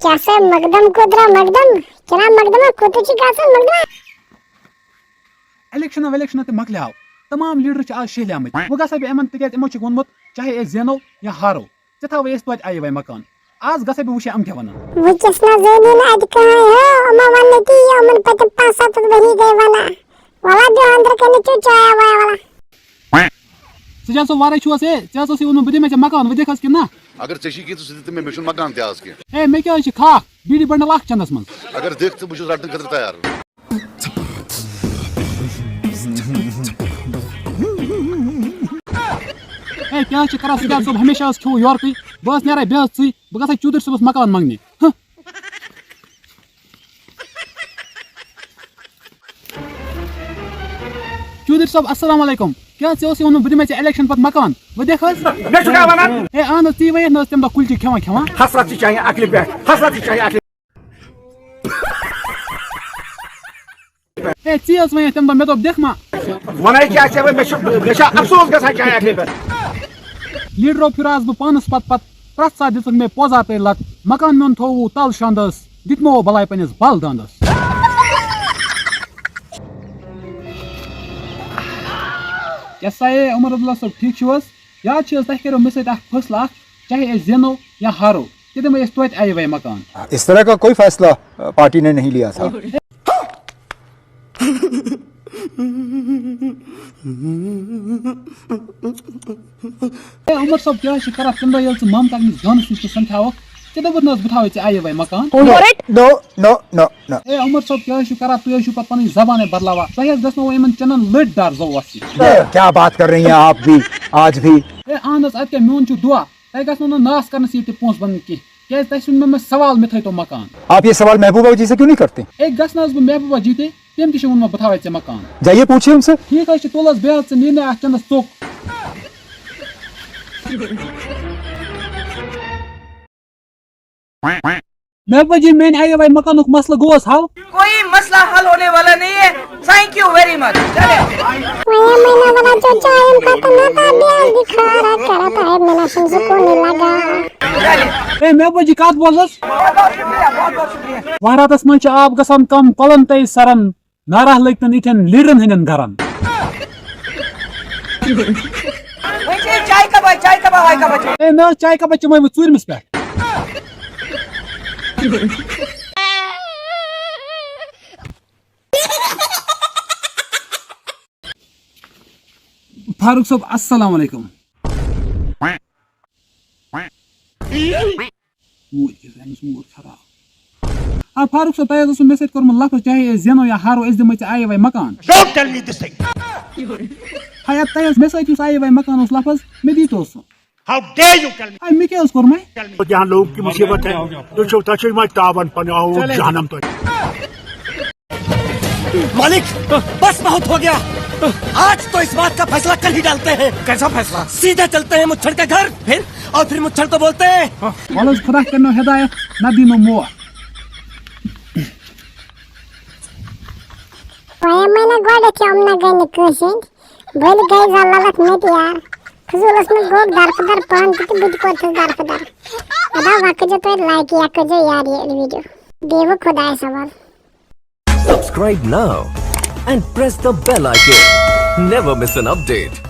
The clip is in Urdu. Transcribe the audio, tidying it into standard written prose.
Çası maqdam kudra maqdam. Kina maqdam kutuchi kasan maqdam. Election تہ مکلیو تمام لیڈر چھ آز شہلیامت وہ گژھا بہ یمن تکیاز یمو چھ وونمت چاہے أسۍ زینو یا ہارو ژےٚ تھاوے أسۍ توتہِ آیہِ وے مکان آز گژھا بہ وٕچھِ یِم کیاہ ونان Wujus na zeni na adkai ho. Oma wanne ki oman pata 5-7 bari gay wana. Wala jo andra kani chu chaya wala. ژٕ چھا سُہ وارے چھُس ہے ژےٚ ہسا ووٚنمُت بہٕ دِمے ژےٚ مکان وۄنۍ دِکھس کِنہٕ نہ اگر ژےٚ چھی کینٛہہ ژٕ دِ مےٚ مےٚ چھُنہٕ مکان تہِ آز کینٛہہ ہے مےٚ کیٛاہ حظ چھِ کھاکھ بیٖڑی بنڈل اکھ چندس منٛز اگر دِکھ ژٕ بہٕ چھُس رٹنہٕ خٲطرٕ تیار ہے کیٛاہ حظ چھِ کران سجاد صٲب ہمیشہ حظ کھیوٚو یورکُے بہٕ حظ نیرے بیٚیہِ حظ ژٕے بہٕ گژھے چوٗدٕرۍ صٲبس مکان منٛگنہِ چوٗدٕرۍ صٲب السلام علیکم کیٛاہ ژےٚ اوسُے ووٚنمُت بہٕ دِمے ژےٚ الیکشن پتہٕ مکان وۄنۍ دِکھ حظ ہے اہن حظ ژٕ ؤنِتھ نہٕ حظ تمہِ دۄہ کُلچہِ کھٮ۪وان حسرت چاہیے عقلِ پٮ۪ٹھ حسرت چاہیے عقلِ ہے ژٕ حظ ؤنِتھ تمہِ دۄہ مےٚ دوٚپ دِکھ ما ونے کیٛاہ چھِ مےٚ چھُ افسوس گژھان چاہیے عقلِ پٮ۪ٹھ لیٖڈرو پھِراس بہٕ پانس پتہٕ پرٛٮ۪تھ ساتہٕ دِژٕکھ مےٚ پوزا تہِ لت مکان میون تھووُ تل شاندس دِتمو بلاے پننِس بل دانٛدس کیٛاہ سا ہے عمر عبداللہ صٲب ٹھیٖک چھِو حظ یاد چھِ حظ تۄہہِ کریو مےٚ سۭتۍ اکھ فٲصلہٕ اکھ چاہے أسۍ زینو یا ہارو تہِ دِمے أسۍ توتہِ آیہِ وے مکان اس طرح کا کوئی فیصلہ پارٹی نے نہیں لیا تھا ہے عمر صٲب کیٛاہ حظ چھِ کران تمہِ دۄہ ییٚلہِ ژٕ مامہٕ کاکنِس جانس نِش تہِ سمکھاوکھ ژےٚ دوٚپُتھ نہٕ حظ بہٕ تھاوے ژےٚ آیہِ وے مکان نو نو نو نو ہے عمر صٲب کیٛاہ حظ چھِو کران تُہۍ حظ چھِو پتہٕ پنٕنۍ زبانے بدلاوان تۄہہِ حظ گژھنو یِمن چنن لٔٹۍ دار زووس کیا بات کر رہی ہیں آپ بھی آج بھی ہے اہن حظ ادٕ کیٛاہ میون چھُ دعا تۄہہِ گژھنو نہٕ ناس کرنس ییٚتہِ پونٛسہٕ بنٕنۍ کینٛہہ کیٛازِ تۄہہِ چھُنہٕ مےٚ سوال مےٚ تھٲیتو مکان آپ یہ سوال محبوبہ جی سے کیوں نہیں کرتے ہے گژھِ نہٕ حظ بہٕ محبوبا جیٖتے تٔمۍ تہِ چھُ ووٚنمُت بہٕ تھاوے ژےٚ مکان جائیے پوچھیے ان سے ٹھیٖک حظ چھُ تُل حظ بیٚیہِ حظ ژٕ نیٖرنٕے اَتھ چندس ژوٚک محبوبا جی میٛانہِ آیہِ وے مکانُک مسلہٕ گوٚو حظ حل کوئی مسئلہ حل ہونے والا نہیں ہے تھینک یو ویری مچ چلے Waya mana wala jo chayam kata na ta biya dikhara kara ta hai mena sun ko nahi laga. ہے محبوبا جی کتھ بوز حظ بہت بہت شکریہ بہت بہت شکریہ وہراتس منٛز چھِ آب گژھان کم کۄلن تے سرن نارہ لٔگۍ یِتھٮ۪ن لیٖڈرن ہٕنٛدٮ۪ن گرن وٕنۍ چھِ چاے کپ وایہِ کپ ہے نہ حظ چاے کپا چمے بہٕ ژوٗرمِس پٮ۪ٹھ فاروق صٲب السلام علیکم موٗڈ خراب آ فاروق صٲب تۄہہِ حظ اوسوٕ مےٚ سۭتۍ کوٚرمُت لفظ چاہے أسۍ زینو یا ہارو أسۍ دِمو ژےٚ آیہِ وے مکان Don't tell me this thing. ہایا تۄہہِ حظ مےٚ سۭتۍ یُس آیہِ وے مکان اوس لفظ مےٚ دیٖتو سُہ How dare you tell me? ہے مےٚ کیٛاہ حظ کوٚر مےٚ یہاں لوگوں کی مصیبت ہے تُہۍ چھِو وۄنۍ تاون پننہِ جہنم تۄہہِ مالک بس بہت ہو گیا آج تو اس بات کا فیصلہ کل ہی ڈالتے ہیں کیسا فیصلہ سیدھے چلتے ہیں مچھڑ کے گھر پھر مچھڑ کو بولتے ہیں وَلہٕ حظ خۄدا کٔرنو ہدایت نہ دِنو موت Waya mana goda chom na gani kusin. Bol gay zallalat met yar. Kızılas mı gog darfadar pan kiti bud kotu darfadar. Ada vakıcı to like yakıcı yar ye video. Devu khuday sawal. Subscribe now and press the bell icon. Never miss an update.